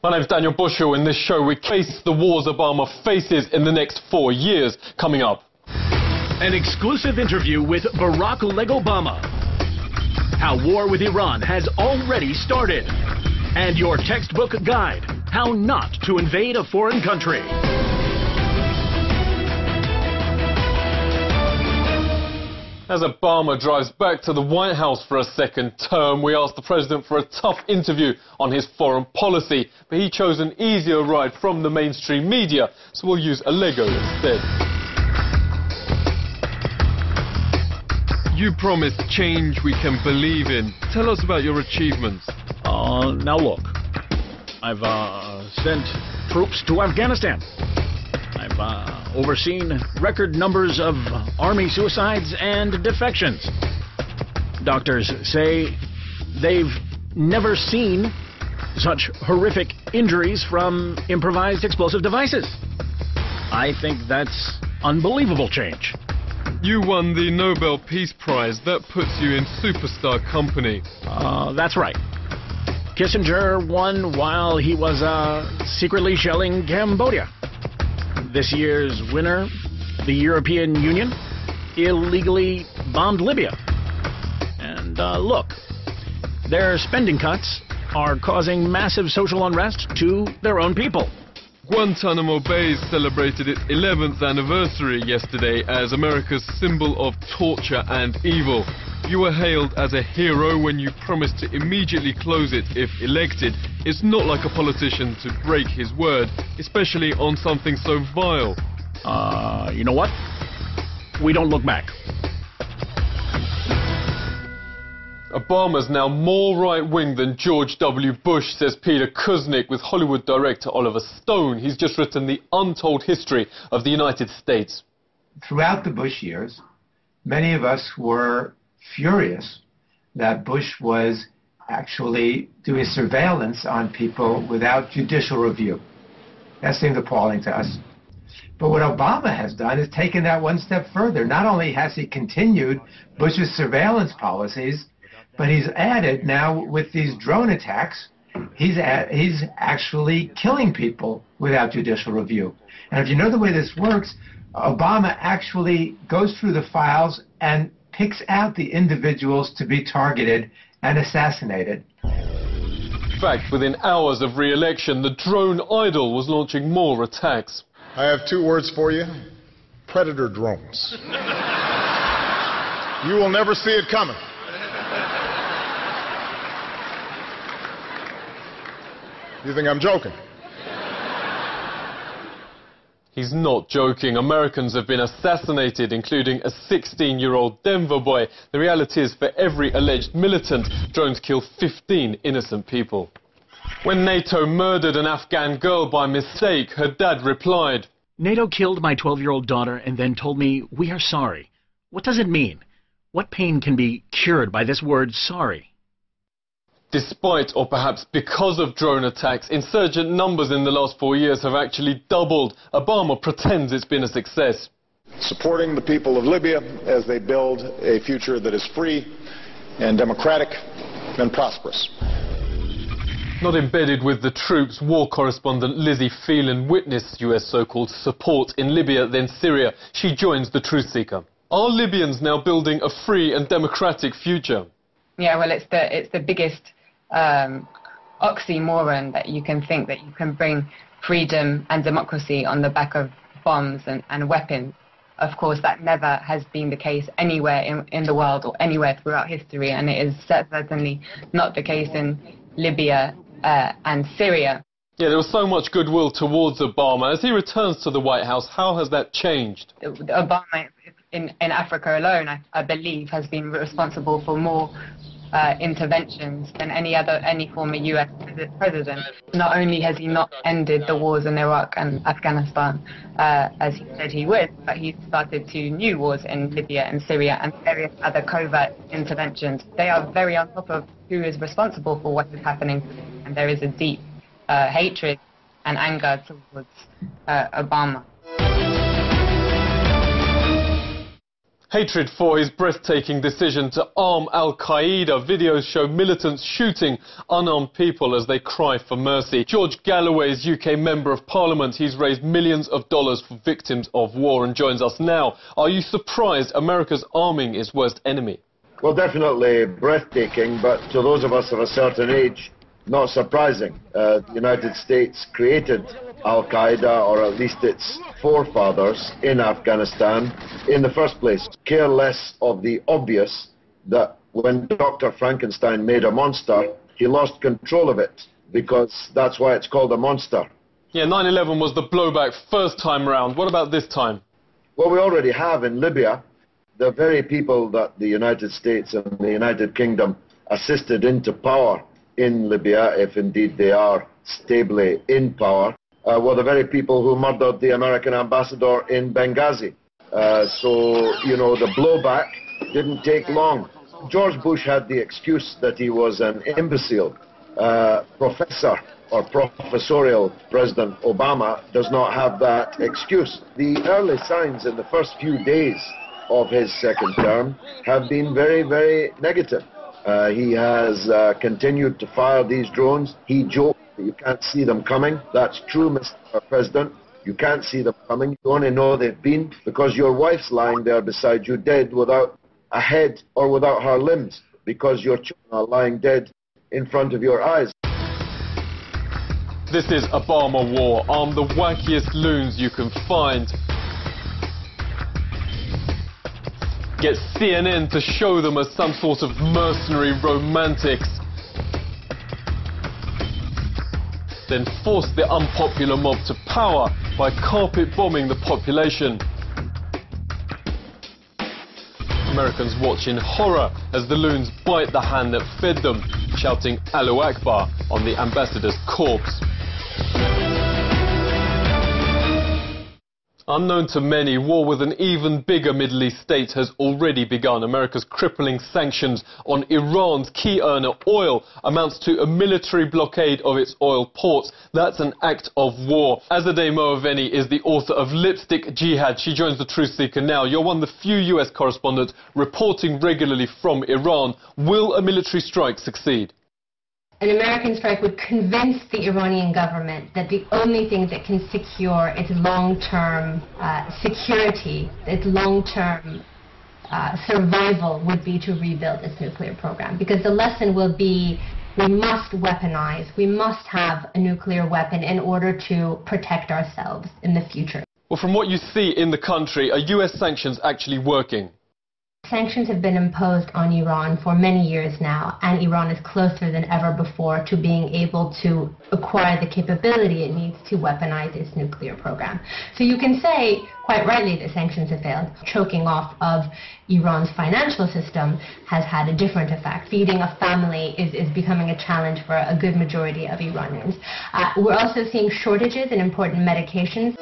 My name's Daniel Bushell. In this show, we face the wars Obama faces in the next 4 years. Coming up, an exclusive interview with Barack Obama. How war with Iran has already started. And your textbook guide, how not to invade a foreign country. as Obama drives back to the White House for a second term, we asked the president for a tough interview on his foreign policy, but he chose an easier ride from the mainstream media, so we'll use a Lego instead. You promised change we can believe in. Tell us about your achievements. Now look, I've sent troops to Afghanistan. I've overseen record numbers of army suicides and defections. Doctors say they've never seen such horrific injuries from improvised explosive devices. I think that's unbelievable change. You won the Nobel Peace Prize. That puts you in superstar company. That's right. Kissinger won while he was secretly shelling Cambodia. This year's winner, the European Union, illegally bombed Libya. And look, their spending cuts are causing massive social unrest to their own people. Guantanamo Bay celebrated its 11th anniversary yesterday as America's symbol of torture and evil. You were hailed as a hero when you promised to immediately close it if elected. It's not like a politician to break his word, especially on something so vile. You know what? We don't look back. Obama's now more right-wing than George W. Bush, says Peter Kuznick, with Hollywood director Oliver Stone. He's just written The Untold History of the United States. Throughout the Bush years, many of us were furious that Bush was actually doing surveillance on people without judicial review. That seemed appalling to us. But what Obama has done is taken that one step further. Not only has he continued Bush's surveillance policies, but he's added now with these drone attacks, he's actually killing people without judicial review. And if you know the way this works, Obama actually goes through the files and picks out the individuals to be targeted and assassinated. In fact, within hours of re-election, the drone idol was launching more attacks. I have two words for you: predator drones. You will never see it coming. You think I'm joking? He's not joking. Americans have been assassinated, including a 16-year-old Denver boy. The reality is, for every alleged militant, drones kill 15 innocent people. When NATO murdered an Afghan girl by mistake, her dad replied, NATO killed my 12-year-old daughter and then told me, "We are sorry." What does it mean? What pain can be cured by this word, sorry? Despite, or perhaps because of drone attacks, insurgent numbers in the last 4 years have actually doubled. Obama pretends it's been a success. Supporting the people of Libya as they build a future that is free and democratic and prosperous. Not embedded with the troops, war correspondent Lizzie Phelan witnessed US so-called support in Libya, then Syria. She joins the Truth Seeker. Are Libyans now building a free and democratic future? Yeah, well, it's the biggest oxymoron that you can think, that you can bring freedom and democracy on the back of bombs and weapons. Of course, that never has been the case anywhere in the world or anywhere throughout history, and it is certainly not the case in Libya and Syria. Yeah, there was so much goodwill towards Obama. As he returns to the White House, how has that changed? Obama in Africa alone, I believe, has been responsible for more interventions than any former US president. Not only has he not ended the wars in Iraq and Afghanistan, as he said he would, but he's started 2 new wars in Libya and Syria and various other covert interventions. They are very on top of who is responsible for what is happening, and there is a deep hatred and anger towards Obama. Hatred for his breathtaking decision to arm Al-Qaeda. Videos show militants shooting unarmed people as they cry for mercy. George Galloway is UK Member of Parliament. He's raised millions of dollars for victims of war and joins us now. Are you surprised America's arming its worst enemy? Well, definitely breathtaking, but to those of us of a certain age, not surprising. The United States created Al-Qaeda, or at least its forefathers, in Afghanistan in the first place. Care less of the obvious that when Dr. Frankenstein made a monster, he lost control of it, because that's why it's called a monster. Yeah, 9/11 was the blowback first time round. What about this time? Well, we already have in Libya the very people that the United States and the United Kingdom assisted into power in Libya, if indeed they are stably in power, were the very people who murdered the American ambassador in Benghazi. So, you know, the blowback didn't take long. George Bush had the excuse that he was an imbecile. Professor or professorial President Obama does not have that excuse. The early signs in the first few days of his second term have been very, very negative. He has continued to fire these drones. He joked that you can't see them coming. That's true, Mr. President. You can't see them coming. You only know they've been because your wife's lying there beside you dead without a head or without her limbs, because your children are lying dead in front of your eyes. This is Obama War. Arm the wackiest loons you can find. Get CNN to show them as some sort of mercenary romantics. Then force the unpopular mob to power by carpet bombing the population. Americans watch in horror as the loons bite the hand that fed them, shouting Allahu Akbar on the ambassador's corpse. Unknown to many, war with an even bigger Middle East state has already begun. America's crippling sanctions on Iran's key earner oil amounts to a military blockade of its oil ports. That's an act of war. Azadeh Moaveni is the author of Lipstick Jihad. She joins the Truth Seeker now. You're one of the few US correspondents reporting regularly from Iran. Will a military strike succeed? An American strike would convince the Iranian government that the only thing that can secure its long-term security, its long-term survival would be to rebuild its nuclear program. Because the lesson will be we must weaponize, we must have a nuclear weapon in order to protect ourselves in the future. Well, from what you see in the country, are US sanctions actually working? Sanctions have been imposed on Iran for many years now, and Iran is closer than ever before to being able to acquire the capability it needs to weaponize its nuclear program. So you can say, quite rightly, that sanctions have failed. Choking off of Iran's financial system has had a different effect. Feeding a family is becoming a challenge for a good majority of Iranians. We're also seeing shortages in important medications.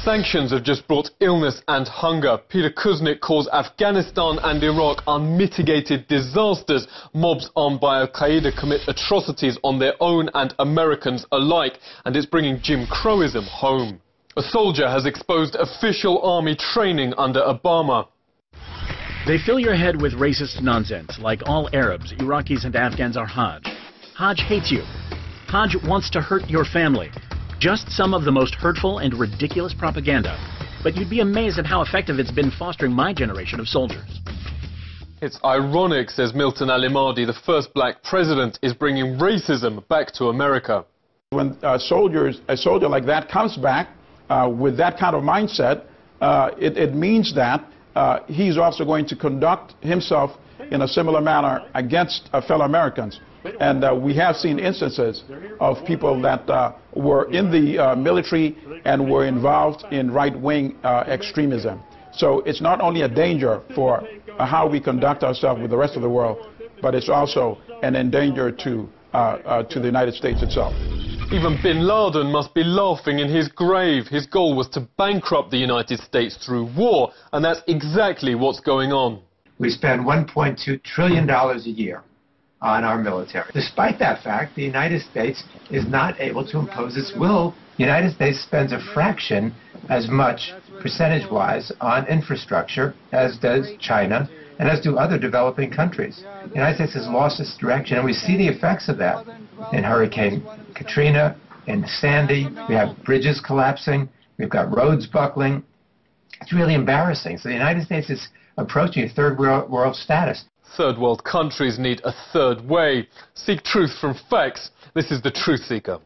Sanctions have just brought illness and hunger. Peter Kuznick calls Afghanistan and Iraq unmitigated disasters. Mobs armed by Al-Qaeda commit atrocities on their own and Americans alike, and it's bringing Jim Crowism home. A soldier has exposed official army training under Obama. They fill your head with racist nonsense. Like all Arabs, Iraqis and Afghans are Hajj. Hajj hates you. Hajj wants to hurt your family. Just some of the most hurtful and ridiculous propaganda. But you'd be amazed at how effective it's been fostering my generation of soldiers. It's ironic, says Milton Alimadi, the first black president is bringing racism back to America. When a soldier like that comes back with that kind of mindset, it means that he's also going to conduct himself in a similar manner against fellow Americans. And we have seen instances of people that were in the military and were involved in right-wing extremism. So it's not only a danger for how we conduct ourselves with the rest of the world, but it's also an endanger to the United States itself. Even bin Laden must be laughing in his grave. His goal was to bankrupt the United States through war, and that's exactly what's going on. We spend $1.2 trillion a year on our military. Despite that fact, the United States is not able to impose its will The United States spends a fraction as much percentage-wise on infrastructure as does China and as do other developing countries. The United States has lost its direction, and we see the effects of that in Hurricane Katrina, in Sandy. We have bridges collapsing. We've got roads buckling. It's really embarrassing. So the United States is approaching a third world status. Third world countries need a third way. Seek truth from facts. This is The Truth Seeker.